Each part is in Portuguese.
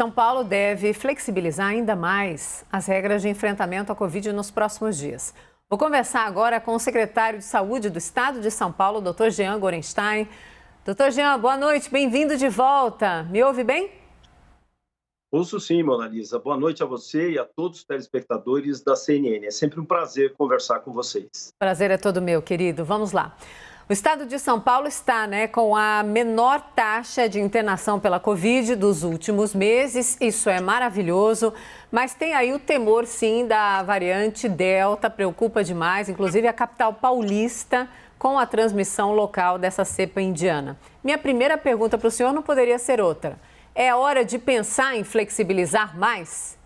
São Paulo deve flexibilizar ainda mais as regras de enfrentamento à Covid nos próximos dias. Vou conversar agora com o secretário de Saúde do Estado de São Paulo, Dr. Jean Gorenstein. Dr. Jean, boa noite, bem-vindo de volta. Me ouve bem? Ouço sim, Mona Lisa. Boa noite a você e a todos os telespectadores da CNN. É sempre um prazer conversar com vocês. Prazer é todo meu, querido. Vamos lá. O estado de São Paulo está, com a menor taxa de internação pela Covid dos últimos meses. Isso é maravilhoso, mas tem aí o temor, sim, da variante Delta. Preocupa demais, inclusive a capital paulista, com a transmissão local dessa cepa indiana. Minha primeira pergunta para o senhor não poderia ser outra. É hora de pensar em flexibilizar mais?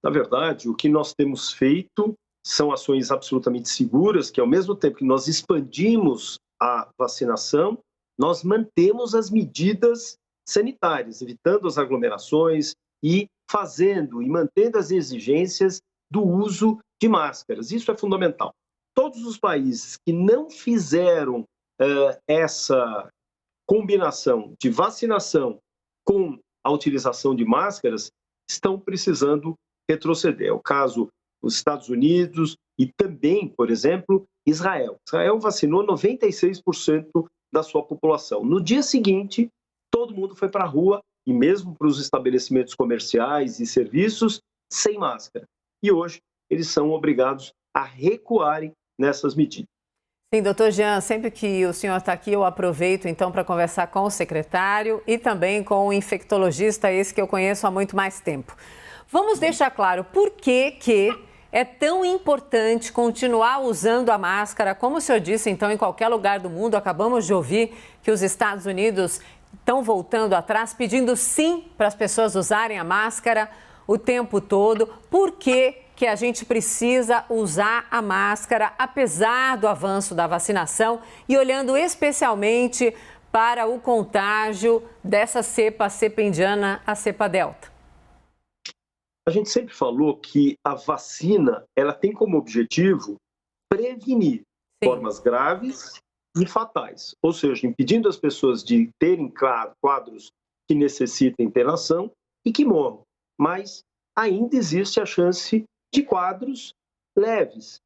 Na verdade, o que nós temos feito são ações absolutamente seguras, que ao mesmo tempo que nós expandimos a vacinação, nós mantemos as medidas sanitárias, evitando as aglomerações e fazendo e mantendo as exigências do uso de máscaras. Isso é fundamental. Todos os países que não fizeram essa combinação de vacinação com a utilização de máscaras estão precisando retroceder. É o caso dos Estados Unidos e também, por exemplo, Israel. Israel vacinou 96% da sua população. No dia seguinte, todo mundo foi para a rua e mesmo para os estabelecimentos comerciais e serviços sem máscara. E hoje eles são obrigados a recuarem nessas medidas. Sim, doutor Jean, sempre que o senhor está aqui, eu aproveito então para conversar com o secretário e também com o infectologista, esse que eu conheço há muito mais tempo. Vamos deixar claro por que é tão importante continuar usando a máscara. Como o senhor disse, então, em qualquer lugar do mundo, acabamos de ouvir que os Estados Unidos estão voltando atrás, pedindo sim para as pessoas usarem a máscara o tempo todo. Por que a gente precisa usar a máscara, apesar do avanço da vacinação e olhando especialmente para o contágio dessa cepa, a cepa indiana, a cepa Delta? A gente sempre falou que a vacina ela tem como objetivo prevenir formas graves e fatais, ou seja, impedindo as pessoas de terem quadros que necessitem internação e que morram. Mas ainda existe a chance de quadros leves,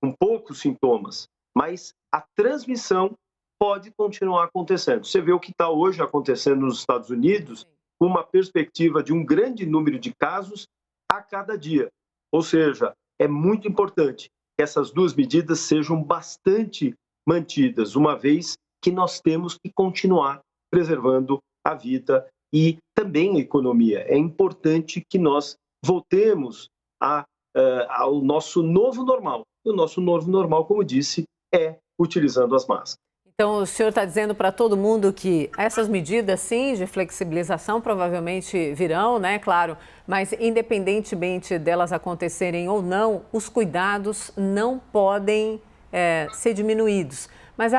com poucos sintomas, mas a transmissão pode continuar acontecendo. Você vê o que está hoje acontecendo nos Estados Unidos, com uma perspectiva de um grande número de casos a cada dia. Ou seja, é muito importante que essas duas medidas sejam bastante mantidas, uma vez que nós temos que continuar preservando a vida e também a economia. É importante que nós voltemos ao nosso novo normal. E o nosso novo normal, como disse, é utilizando as máscaras. Então, o senhor está dizendo para todo mundo que essas medidas, sim, de flexibilização provavelmente virão, claro, mas independentemente delas acontecerem ou não, os cuidados não podem ser diminuídos. Mas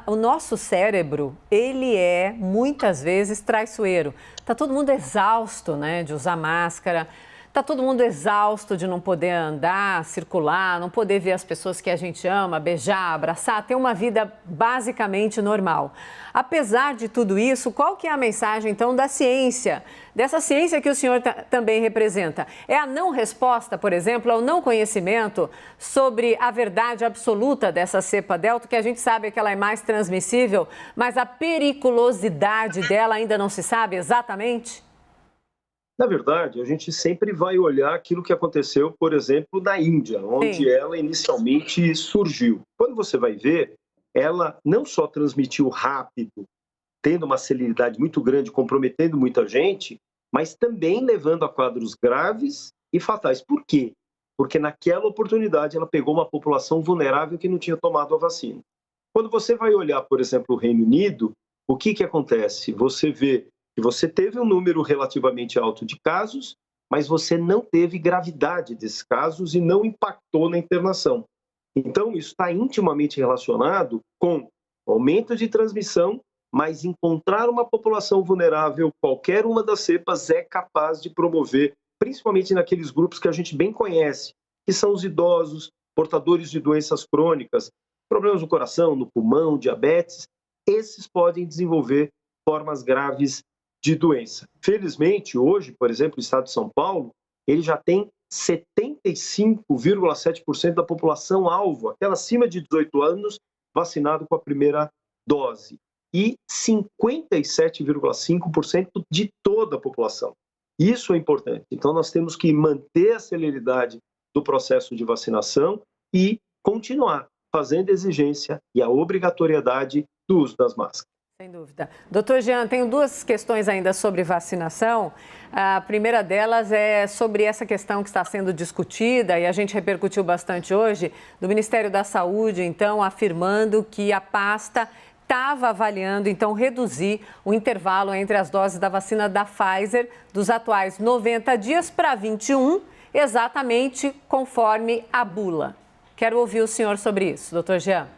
o nosso cérebro, ele é muitas vezes traiçoeiro. Está todo mundo exausto, de usar máscara. Está todo mundo exausto de não poder andar, circular, não poder ver as pessoas que a gente ama, beijar, abraçar, ter uma vida basicamente normal. Apesar de tudo isso, qual que é a mensagem, então, da ciência? Dessa ciência que o senhor também representa? É a não resposta, por exemplo, ao não conhecimento sobre a verdade absoluta dessa cepa Delta, que a gente sabe que ela é mais transmissível, mas a periculosidade dela ainda não se sabe exatamente? Na verdade, a gente sempre vai olhar aquilo que aconteceu, por exemplo, na Índia, onde ela inicialmente surgiu. Quando você vai ver, ela não só transmitiu rápido, tendo uma celeridade muito grande, comprometendo muita gente, mas também levando a quadros graves e fatais. Por quê? Porque naquela oportunidade ela pegou uma população vulnerável que não tinha tomado a vacina. Quando você vai olhar, por exemplo, o Reino Unido, o que acontece? Você vê que você teve um número relativamente alto de casos, mas você não teve gravidade desses casos e não impactou na internação. Então, isso está intimamente relacionado com o aumento de transmissão, mas encontrar uma população vulnerável, qualquer uma das cepas é capaz de promover, principalmente naqueles grupos que a gente bem conhece, que são os idosos, portadores de doenças crônicas, problemas no coração, no pulmão, diabetes, esses podem desenvolver formas graves de doença. Felizmente, hoje, por exemplo, o estado de São Paulo, ele já tem 75,7% da população alvo, aquela acima de 18 anos, vacinado com a primeira dose. E 57,5% de toda a população. Isso é importante. Então, nós temos que manter a celeridade do processo de vacinação e continuar fazendo a exigência e a obrigatoriedade do uso das máscaras. Sem dúvida. Doutor Jean, tenho duas questões ainda sobre vacinação. A primeira delas é sobre essa questão que está sendo discutida e a gente repercutiu bastante hoje, do Ministério da Saúde, então, afirmando que a pasta estava avaliando, então, reduzir o intervalo entre as doses da vacina da Pfizer dos atuais 90 dias para 21, exatamente conforme a bula. Quero ouvir o senhor sobre isso, doutor Jean.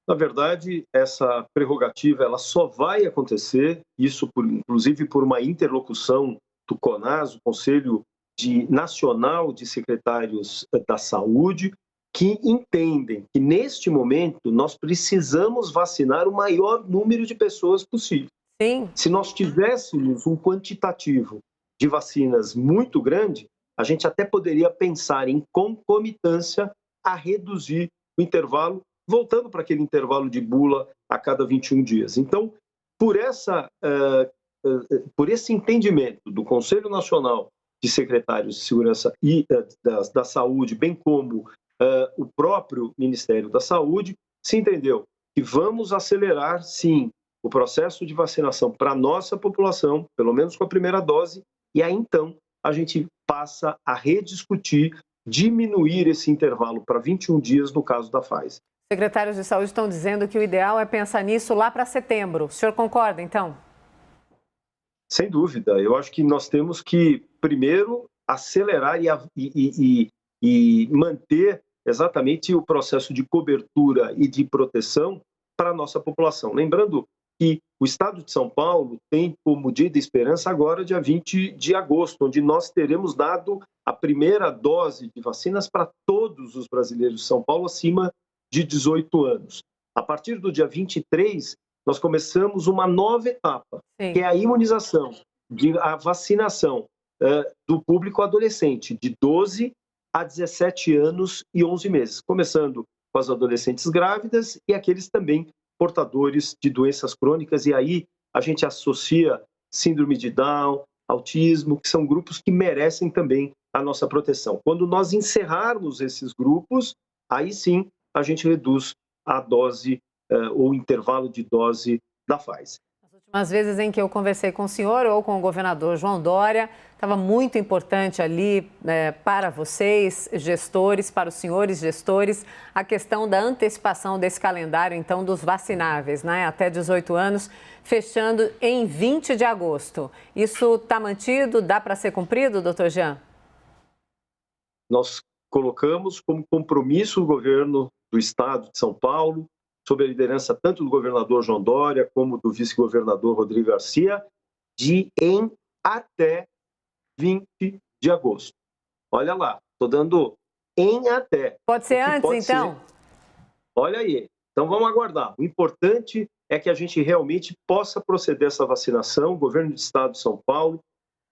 Na verdade, essa prerrogativa ela só vai acontecer, isso inclusive por uma interlocução do CONAS, o Conselho Nacional de Secretários da Saúde, que entendem que neste momento nós precisamos vacinar o maior número de pessoas possível. Sim. Se nós tivéssemos um quantitativo de vacinas muito grande, a gente até poderia pensar em concomitância a reduzir o intervalo, voltando para aquele intervalo de bula a cada 21 dias. Então, por esse entendimento do Conselho Nacional de Secretários de Segurança e da Saúde, bem como o próprio Ministério da Saúde, se entendeu que vamos acelerar, sim, o processo de vacinação para a nossa população, pelo menos com a primeira dose, e aí então a gente passa a rediscutir, diminuir esse intervalo para 21 dias no caso da Pfizer. Secretários de Saúde estão dizendo que o ideal é pensar nisso lá para setembro. O senhor concorda, então? Sem dúvida. Eu acho que nós temos que, primeiro, acelerar e manter exatamente o processo de cobertura e de proteção para a nossa população. Lembrando que o Estado de São Paulo tem como dia de esperança agora, dia 20 de agosto, onde nós teremos dado a primeira dose de vacinas para todos os brasileiros de São Paulo acima de 18 anos. A partir do dia 23, nós começamos uma nova etapa, Sim. que é a imunização, a vacinação do público adolescente, de 12 a 17 anos e 11 meses, começando com as adolescentes grávidas e aqueles também portadores de doenças crônicas, e aí a gente associa síndrome de Down, autismo, que são grupos que merecem também a nossa proteção. Quando nós encerrarmos esses grupos, aí sim a gente reduz a dose ou intervalo de dose da Pfizer. As últimas vezes em que eu conversei com o senhor ou com o governador João Dória, estava muito importante ali para vocês, gestores, para os senhores gestores, a questão da antecipação desse calendário, então, dos vacináveis, né? Até 18 anos, fechando em 20 de agosto. Isso está mantido? Dá para ser cumprido, doutor Jean? Nós colocamos como compromisso do governo do Estado de São Paulo, sob a liderança tanto do governador João Dória como do vice-governador Rodrigo Garcia, de em até 20 de agosto. Olha lá, estou dando em até. Pode ser antes, então? Olha aí. Então vamos aguardar. O importante é que a gente realmente possa proceder essa vacinação. O governo do Estado de São Paulo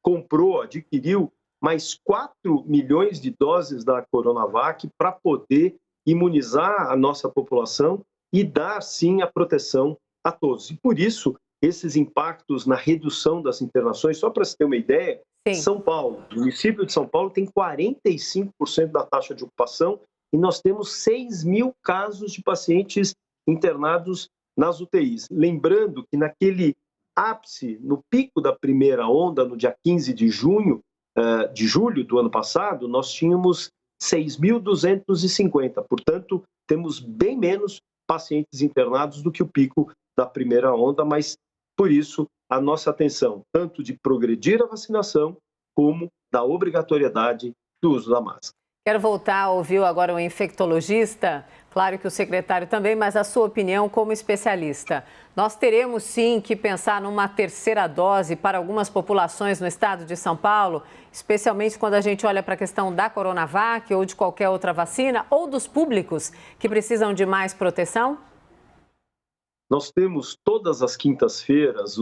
comprou, adquiriu mais 4 milhões de doses da Coronavac para poder imunizar a nossa população e dar, sim, a proteção a todos. E por isso, esses impactos na redução das internações, só para se ter uma ideia, sim. São Paulo, o município de São Paulo tem 45% da taxa de ocupação e nós temos 6 mil casos de pacientes internados nas UTIs. Lembrando que naquele ápice, no pico da primeira onda, no dia 15 de julho do ano passado, nós tínhamos 6.250. Portanto, temos bem menos pacientes internados do que o pico da primeira onda, mas, por isso, a nossa atenção, tanto de progredir a vacinação, como da obrigatoriedade do uso da máscara. Quero voltar, ouviu agora o infectologista, claro que o secretário também, mas a sua opinião como especialista. Nós teremos sim que pensar numa terceira dose para algumas populações no estado de São Paulo, especialmente quando a gente olha para a questão da Coronavac ou de qualquer outra vacina, ou dos públicos que precisam de mais proteção? nós temos todas as quintas-feiras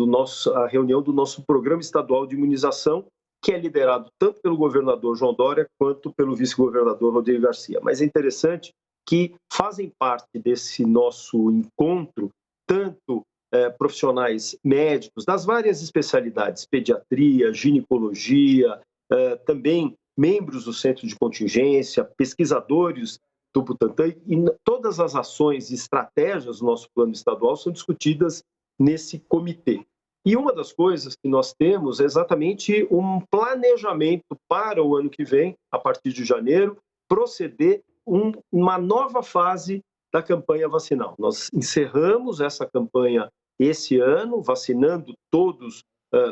a reunião do nosso Programa Estadual de Imunização, que é liderado tanto pelo governador João Dória quanto pelo vice-governador Rodrigo Garcia. Mas é interessante que fazem parte desse nosso encontro tanto profissionais médicos das várias especialidades, pediatria, ginecologia, também membros do centro de contingência, pesquisadores do Butantan, e todas as ações e estratégias do nosso plano estadual são discutidas nesse comitê. E uma das coisas que nós temos é exatamente um planejamento para o ano que vem, a partir de janeiro, proceder uma nova fase da campanha vacinal. Nós encerramos essa campanha esse ano, vacinando todos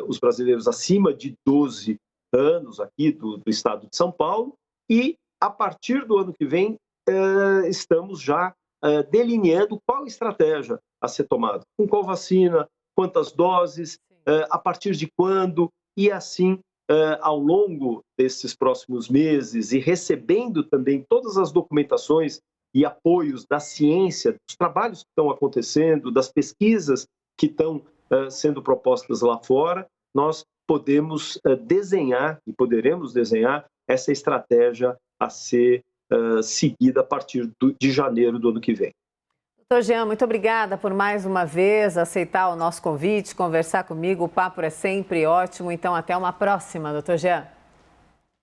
os brasileiros acima de 12 anos aqui do estado de São Paulo, e a partir do ano que vem estamos já delineando qual estratégia a ser tomada, com qual vacina, quantas doses, a partir de quando, e assim, ao longo desses próximos meses, e recebendo também todas as documentações e apoios da ciência, dos trabalhos que estão acontecendo, das pesquisas que estão sendo propostas lá fora, nós podemos desenhar e poderemos desenhar essa estratégia a ser seguida a partir de janeiro do ano que vem. Doutor Jean, muito obrigada por mais uma vez aceitar o nosso convite, conversar comigo. O papo é sempre ótimo, então até uma próxima, doutor Jean.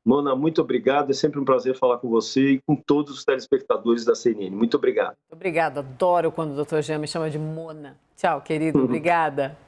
Mona, muito obrigado. É sempre um prazer falar com você e com todos os telespectadores da CNN. Muito obrigado. Obrigada. Adoro quando o doutor Jean me chama de Mona. Tchau, querido. Obrigada.